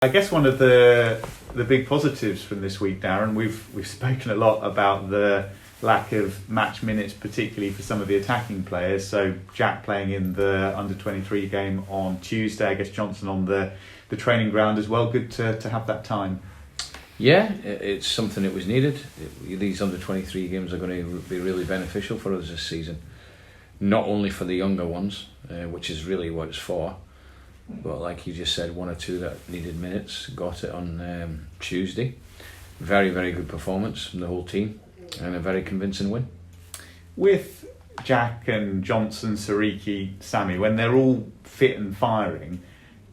I guess one of the big positives from this week, Darren, we've spoken a lot about the lack of match minutes, particularly for some of the attacking players. So Jack playing in the under-23 game on Tuesday, I guess Johnson on the training ground as well. Good to have that time. Yeah, it's something that was needed. These under-23 games are going to be really beneficial for us this season. Not only for the younger ones, which is really what it's for, but like you just said, one or two that needed minutes got it on Tuesday. Very, very good performance from the whole team and a very convincing win. With Jack and Johnson, Sariki, Sammy, when they're all fit and firing,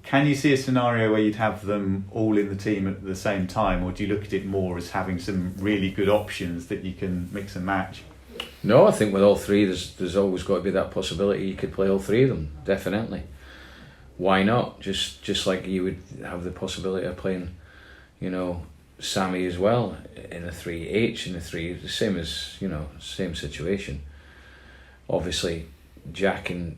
can you see a scenario where you'd have them all in the team at the same time, or do you look at it more as having some really good options that you can mix and match? No, I think with all three, there's always got to be that possibility you could play all three of them, definitely. Why not? Just like you would have the possibility of playing, Sammy as well in a 3H in a 3, the same as, same situation. Obviously, Jack and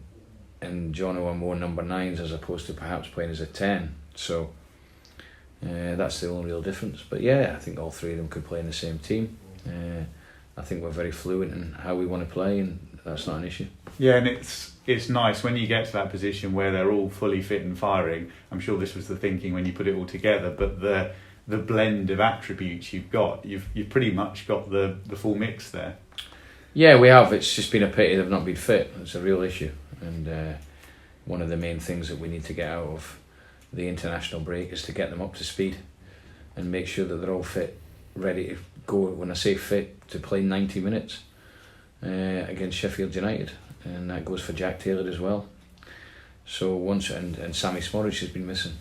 Jono are more number 9s as opposed to perhaps playing as a 10. So that's the only real difference. But yeah, I think all three of them could play in the same team. I think we're very fluent in how we want to play, and that's not an issue. Yeah, and it's nice when you get to that position where they're all fully fit and firing. I'm sure this was the thinking when you put it all together, but the blend of attributes you've got, you've pretty much got the full mix there. Yeah, we have. It's just been a pity they've not been fit. It's a real issue, and one of the main things that we need to get out of the international break is to get them up to speed and make sure that they're all fit, ready to go. When I say fit, to play 90 minutes against Sheffield United, and that goes for Jack Taylor as well. So once and Sammy Smorridge has been missing.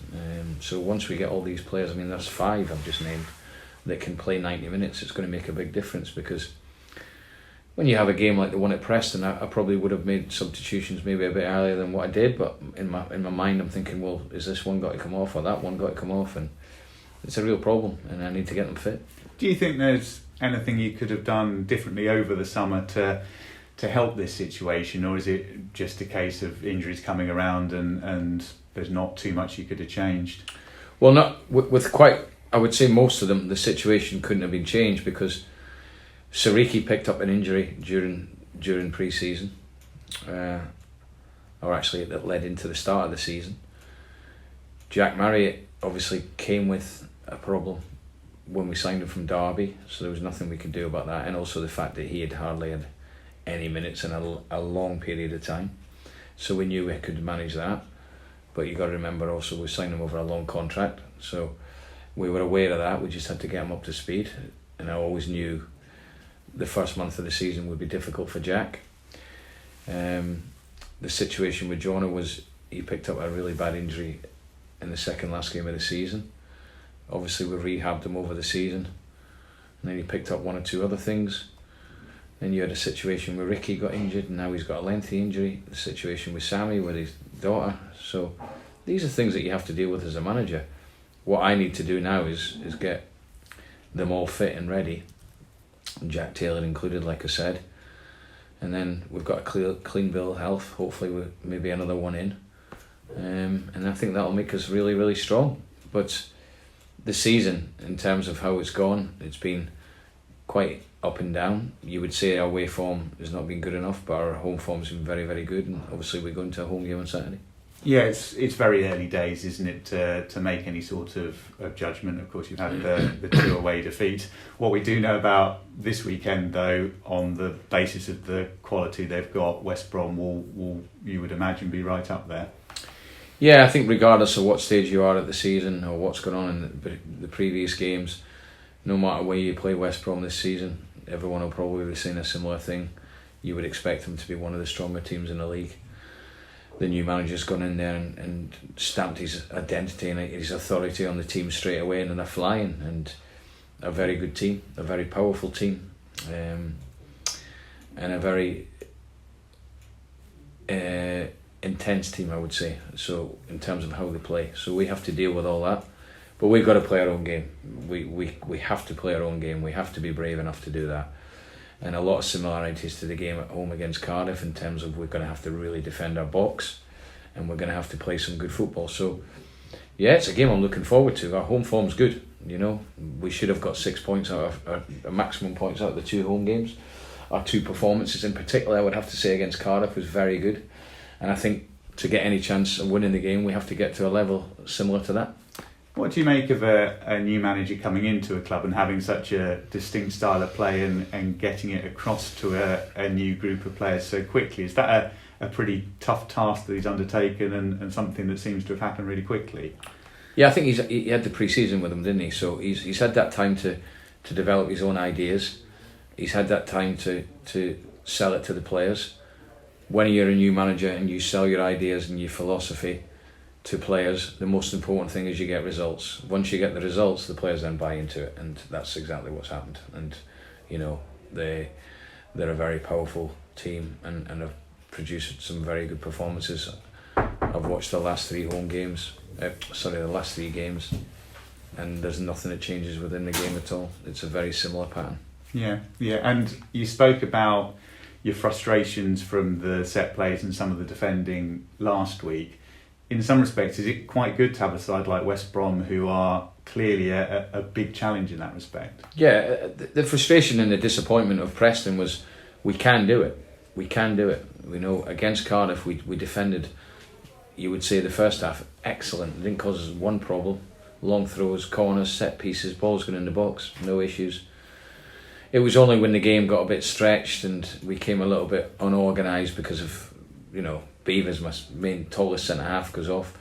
So once we get all these players, I mean that's 5 I've just named, that can play 90 minutes, it's going to make a big difference, because when you have a game like the one at Preston, I probably would have made substitutions maybe a bit earlier than what I did, but in my mind I'm thinking, well, is this one got to come off or that one got to come off, and it's a real problem, and I need to get them fit. Do you think there's anything you could have done differently over the summer to help this situation, or is it just a case of injuries coming around and there's not too much you could have changed? Well, not with quite, I would say most of them, the situation couldn't have been changed, because Sariki picked up an injury during pre-season, or actually that led into the start of the season. Jack Marriott obviously came with a problem when we signed him from Derby, so there was nothing we could do about that, and also the fact that he had hardly had any minutes in a long period of time, so we knew we could manage that. But you got to remember also we signed him over a long contract, so we were aware of that. We just had to get him up to speed, and I always knew the first month of the season would be difficult for Jack. The situation with Jonah was he picked up a really bad injury in the second last game of the season. Obviously we rehabbed him over the season, and then he picked up one or two other things. Then you had a situation where Ricky got injured, and now he's got a lengthy injury. The situation with Sammy with his daughter. So these are things that you have to deal with as a manager. What I need to do now is get them all fit and ready, Jack Taylor included, like I said. And then we've got a clean bill of health, hopefully with maybe another one in. And I think that'll make us really, really strong. But the season, in terms of how it's gone, it's been quite up and down. You would say our away form has not been good enough, but our home form's been very, very good, and obviously we're going to a home game on Saturday. Yeah, it's very early days, isn't it, to make any sort of judgment. Of course, you've had the 2 away defeats. What we do know about this weekend, though, on the basis of the quality they've got, West Brom will you would imagine, be right up there. Yeah, I think regardless of what stage you are at the season or what's going on in the previous games, no matter where you play West Brom this season, everyone will probably be saying a similar thing. You would expect them to be one of the stronger teams in the league. The new manager's gone in there and stamped his identity and his authority on the team straight away, and they're flying, and a very good team, a very powerful team, and a very intense team, I would say, so in terms of how they play. So we have to deal with all that, but we've got to play our own game. We have to play our own game. We have to be brave enough to do that. And a lot of similarities to the game at home against Cardiff, in terms of we're going to have to really defend our box, and we're going to have to play some good football. So Yeah, it's a game I'm looking forward to. Our home form's good. You know, we should have got 6 points out of a maximum points out of the 2 home games. Our 2 performances in particular, I would have to say, against Cardiff was very good. And I think to get any chance of winning the game, we have to get to a level similar to that. What do you make of a new manager coming into a club and having such a distinct style of play and getting it across to a new group of players so quickly? Is that a pretty tough task that he's undertaken and something that seems to have happened really quickly? Yeah, I think he had the pre-season with him, didn't he? So he's had that time to develop his own ideas. He's had that time to sell it to the players. When you're a new manager and you sell your ideas and your philosophy to players, the most important thing is you get results. Once you get the results, the players then buy into it, and that's exactly what's happened. And you know, they're a very powerful team and have produced some very good performances. I've watched the last 3 games, and there's nothing that changes within the game at all. It's a very similar pattern. Yeah, and you spoke about your frustrations from the set plays and some of the defending last week. In some respects, is it quite good to have a side like West Brom who are clearly a big challenge in that respect? Yeah, the frustration and the disappointment of Preston was we can do it. We can do it. You know, against Cardiff, we defended, you would say, the first half excellent. It didn't cause us one problem. Long throws, corners, set pieces, balls going in the box, no issues. It was only when the game got a bit stretched and we came a little bit unorganised because of, you know, Beaver's main tallest centre half goes off.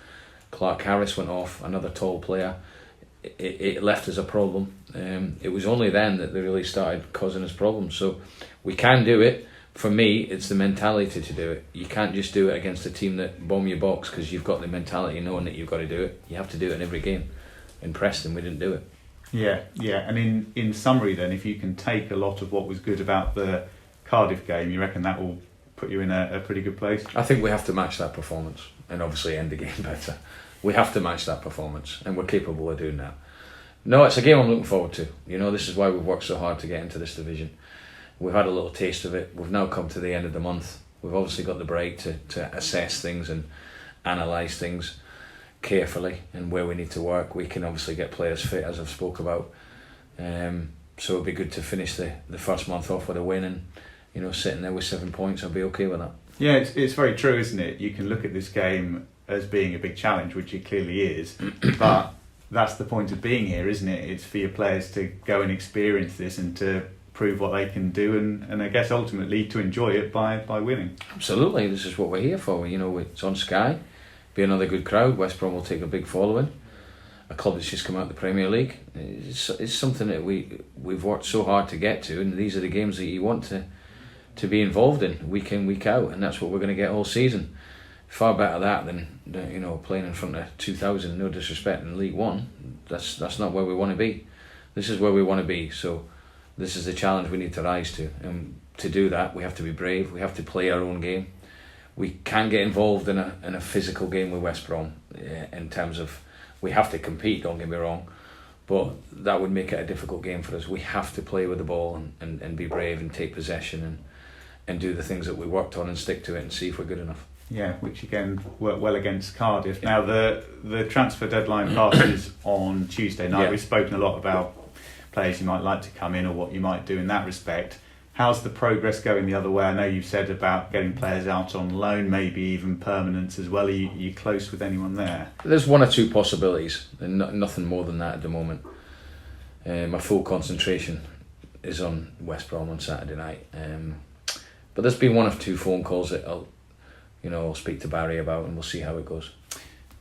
Clark Harris went off, another tall player. It left us a problem. It was only then that they really started causing us problems. So we can do it. For me, it's the mentality to do it. You can't just do it against a team that bomb your box because you've got the mentality knowing that you've got to do it. You have to do it in every game. In Preston, we didn't do it. Yeah. And in summary then, if you can take a lot of what was good about the Cardiff game, you reckon that will put you in a pretty good place? I think we have to match that performance and obviously end the game better. We have to match that performance and we're capable of doing that. No, it's a game I'm looking forward to. You know, this is why we've worked so hard to get into this division. We've had a little taste of it. We've now come to the end of the month. We've obviously got the break to assess things and analyse things carefully and where we need to work. We can obviously get players fit, as I've spoke about. So it'd be good to finish the first month off with a win and, you know, sitting there with 7 points, I'll be okay with that. Yeah, it's very true, isn't it? You can look at this game as being a big challenge, which it clearly is, but that's the point of being here, isn't it? It's for your players to go and experience this and to prove what they can do and I guess ultimately to enjoy it by winning. Absolutely, this is what we're here for. You know, it's on Sky, be another good crowd. West Brom will take a big following. A club that's just come out of the Premier League. It's something that we've worked so hard to get to, and these are the games that you want to be involved in week in, week out, and that's what we're going to get all season. Far better that than, you know, playing in front of 2,000, no disrespect, in League One. That's not where we want to be. This is where we want to be, so this is the challenge we need to rise to, and to do that we have to be brave. We have to play our own game. We can get involved in a physical game with West Brom, in terms of we have to compete, don't get me wrong, but that would make it a difficult game for us. We have to play with the ball and be brave and take possession and do the things that we worked on and stick to it and see if we're good enough. Yeah, which again worked well against Cardiff. Now the transfer deadline passes on Tuesday night. Yeah. We've spoken a lot about players you might like to come in or what you might do in that respect. How's the progress going the other way? I know you've said about getting players out on loan, maybe even permanence as well. Are you close with anyone there? There's 1 or 2 possibilities, and nothing more than that at the moment. My full concentration is on West Brom on Saturday night. But there's been 1 or 2 phone calls that I'll speak to Barry about, and we'll see how it goes.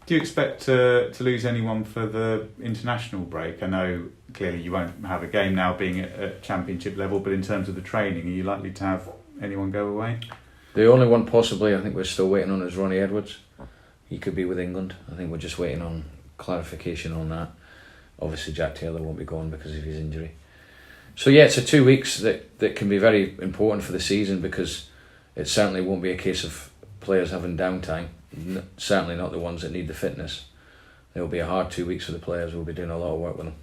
Do you expect to lose anyone for the international break? I know clearly you won't have a game now being at championship level, but in terms of the training, are you likely to have anyone go away? The only one possibly I think we're still waiting on is Ronnie Edwards. He could be with England. I think we're just waiting on clarification on that. Obviously Jack Taylor won't be going because of his injury. So yeah, it's a 2 weeks that can be very important for the season, because it certainly won't be a case of players having downtime. Certainly not the ones that need the fitness. It will be a hard 2 weeks for the players. We'll be doing a lot of work with them.